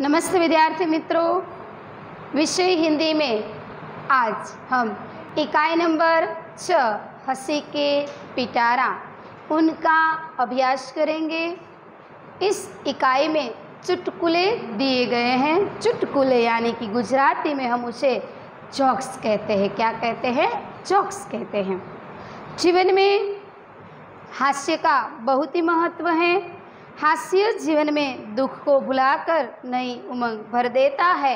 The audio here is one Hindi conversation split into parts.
नमस्ते विद्यार्थी मित्रों, विषय हिंदी में आज हम इकाई नंबर 6 हंसी के पिटारा उनका अभ्यास करेंगे। इस इकाई में चुटकुले दिए गए हैं। चुटकुले यानी कि गुजराती में हम उसे जोक्स कहते हैं। क्या कहते हैं? जोक्स कहते हैं। जीवन में हास्य का बहुत ही महत्व है। हास्य जीवन में दुख को भुलाकर नई उमंग भर देता है।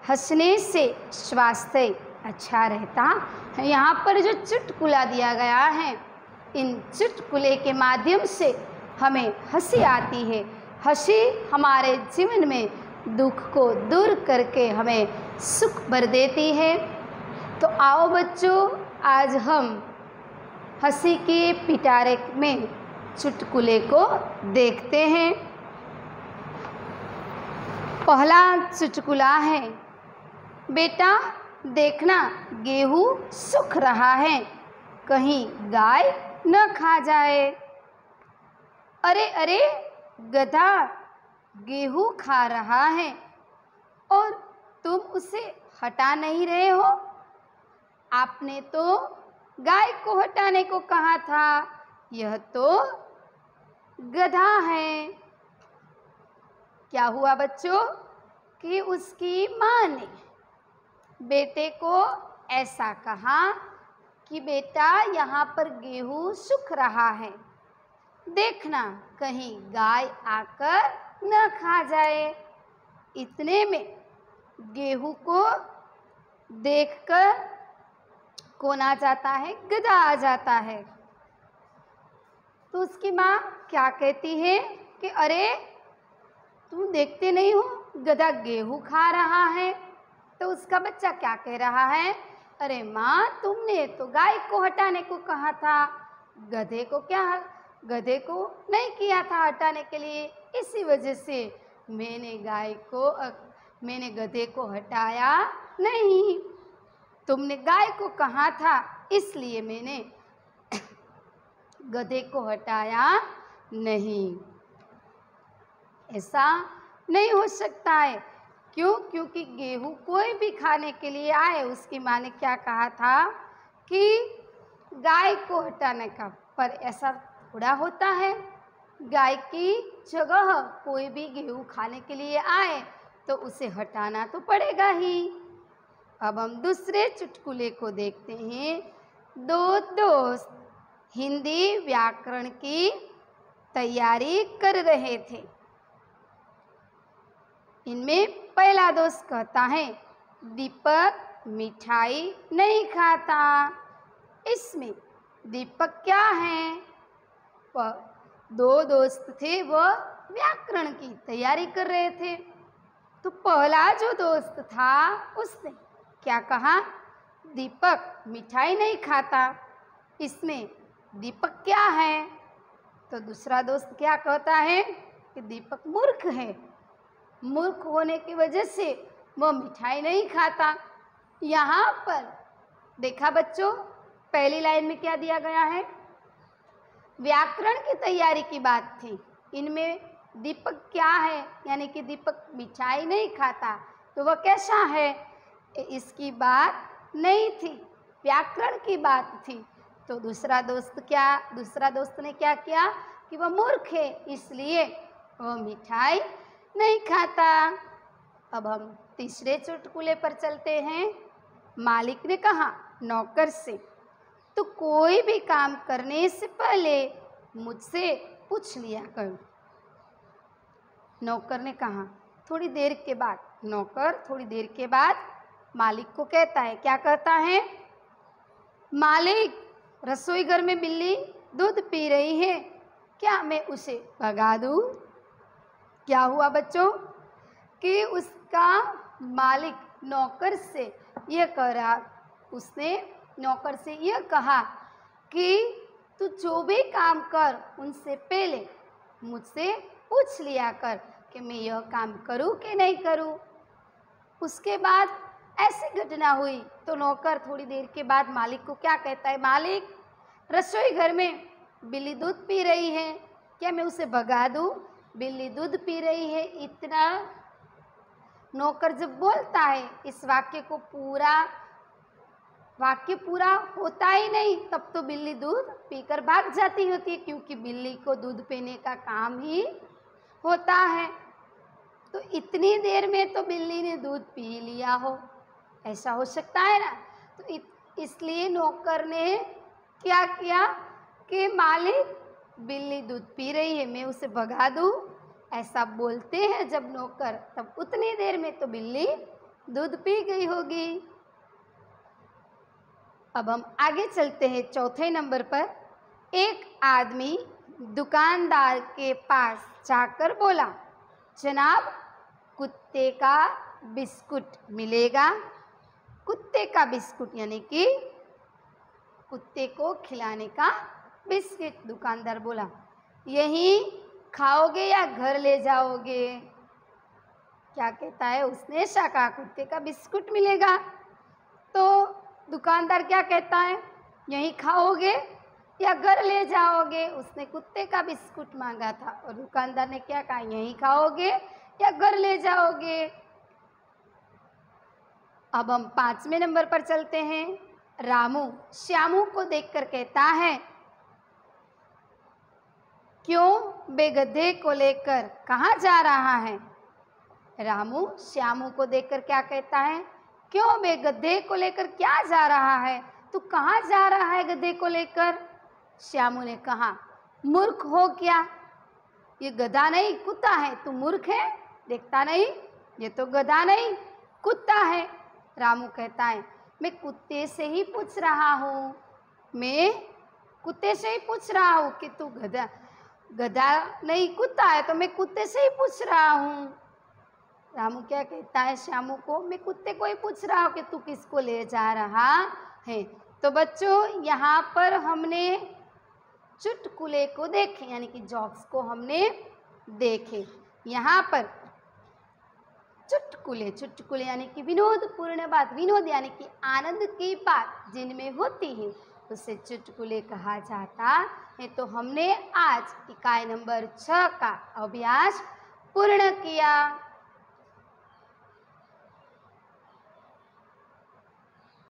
हंसने से स्वास्थ्य अच्छा रहता है। यहाँ पर जो चुटकुला दिया गया है, इन चुटकुले के माध्यम से हमें हंसी आती है। हंसी हमारे जीवन में दुख को दूर करके हमें सुख भर देती है। तो आओ बच्चों, आज हम हंसी के पिटारे में चुटकुले को देखते हैं। पहला चुटकुला है, बेटा देखना गेहूं सूख रहा है, कहीं गाय न खा जाए। अरे अरे गधा गेहूं खा रहा है और तुम उसे हटा नहीं रहे हो। आपने तो गाय को हटाने को कहा था, यह तो गधा है। क्या हुआ बच्चों कि उसकी माँ ने बेटे को ऐसा कहा कि बेटा यहाँ पर गेहूं सूख रहा है, देखना कहीं गाय आकर न खा जाए। इतने में गेहूं को देखकर कौन आ जाता है? गधा आ जाता है। तो उसकी माँ क्या कहती है कि अरे तुम देखते नहीं हो गधा गेहूं खा रहा है। तो उसका बच्चा क्या कह रहा है? अरे माँ, तुमने तो गाय को हटाने को कहा था, गधे को नहीं किया था हटाने के लिए। इसी वजह से मैंने गधे को हटाया नहीं। तुमने गाय को कहा था, इसलिए मैंने गधे को हटाया नहीं। ऐसा नहीं हो सकता है। क्यों? क्योंकि गेहूं कोई भी खाने के लिए आए, उसकी माँ ने क्या कहा था कि गाय को हटाने का। पर ऐसा थोड़ा होता है। गाय की जगह कोई भी गेहूं खाने के लिए आए तो उसे हटाना तो पड़ेगा ही। अब हम दूसरे चुटकुले को देखते हैं। दो दोस्त हिंदी व्याकरण की तैयारी कर रहे थे। इनमें पहला दोस्त कहता है, दीपक मिठाई नहीं खाता। इसमें दीपक क्या है? दो दोस्त थे, वह व्याकरण की तैयारी कर रहे थे। तो पहला जो दोस्त था उसने क्या कहा? दीपक मिठाई नहीं खाता। इसमें दीपक क्या है? तो दूसरा दोस्त क्या कहता है कि दीपक मूर्ख है। मूर्ख होने की वजह से वह मिठाई नहीं खाता। यहाँ पर देखा बच्चों, पहली लाइन में क्या दिया गया है? व्याकरण की तैयारी की बात थी। इनमें दीपक क्या है? यानी कि दीपक मिठाई नहीं खाता, तो वह कैसा है? इसकी बात नहीं थी, व्याकरण की बात थी। तो दूसरा दोस्त ने क्या किया कि वह मूर्ख है, इसलिए वह मिठाई नहीं खाता। अब हम तीसरे चुटकुले पर चलते हैं। मालिक ने कहा नौकर से, तो कोई भी काम करने से पहले मुझसे पूछ लिया कर। नौकर ने कहा। थोड़ी देर के बाद मालिक को कहता है, क्या कहता है? मालिक, रसोई घर में बिल्ली दूध पी रही है, क्या मैं उसे भगा दूं? क्या हुआ बच्चों कि उसका मालिक नौकर से यह कह रहा, उसने नौकर से यह कहा कि तू जो भी काम कर उनसे पहले मुझसे पूछ लिया कर कि मैं यह काम करूं कि नहीं करूं। उसके बाद ऐसी घटना हुई तो नौकर थोड़ी देर के बाद मालिक को क्या कहता है? मालिक, रसोई घर में बिल्ली दूध पी रही है, क्या मैं उसे भगा दूं? बिल्ली दूध पी रही है, इतना नौकर जब बोलता है इस वाक्य पूरा होता ही नहीं, तब तो बिल्ली दूध पीकर भाग जाती होती है, क्योंकि बिल्ली को दूध पीने का काम ही होता है। तो इतनी देर में तो बिल्ली ने दूध पी लिया हो, ऐसा हो सकता है ना। तो इसलिए नौकर ने क्या किया कि मालिक बिल्ली दूध पी रही है, मैं उसे भगा दूँ, ऐसा बोलते हैं जब नौकर, तब उतनी देर में तो बिल्ली दूध पी गई होगी। अब हम आगे चलते हैं चौथे नंबर पर। एक आदमी दुकानदार के पास जाकर बोला, जनाब कुत्ते का बिस्कुट मिलेगा। कुत्ते का बिस्कुट यानी कि कुत्ते को खिलाने का बिस्किट। दुकानदार बोला, यही खाओगे या घर ले जाओगे? क्या कहता है उसने? ऐसा कहा, कुत्ते का बिस्कुट मिलेगा। तो दुकानदार क्या कहता है, यहीं खाओगे या घर ले जाओगे? उसने कुत्ते का बिस्कुट मांगा था और दुकानदार ने क्या कहा, यहीं खाओगे या घर ले जाओगे? अब हम 5वें नंबर पर चलते हैं। रामू श्यामू को देखकर कहता है, क्यों बे गधे को लेकर कहाँ जा रहा है? रामू श्यामू को देखकर क्या कहता है, क्यों बे गधे को लेकर क्या जा रहा है? तू कहाँ जा रहा है गधे को लेकर? श्यामू ने कहा, मूर्ख हो क्या? ये गधा नहीं कुत्ता है, तू मूर्ख है? देखता नहीं, ये तो गधा नहीं कुत्ता है। रामू कहता है, मैं कुत्ते से ही पूछ रहा हूँ, मैं कुत्ते से ही पूछ रहा हूँ कि तू गधा नहीं कुत्ता है, तो मैं कुत्ते से ही पूछ रहा हूँ। रामू क्या कहता है श्यामू को, मैं कुत्ते को ही पूछ रहा हूँ कि तू किसको ले जा रहा है। तो बच्चों यहाँ पर हमने चुटकुले को देखे, यानी कि जोक्स को हमने देखे। यहाँ पर चुटकुले यानी कि विनोदपूर्ण बात, विनोद यानी कि आनंद की बात जिनमें होती है, उसे चुटकुले कहा जाता है। तो हमने आज इकाई नंबर 6 का अभ्यास पूर्ण किया।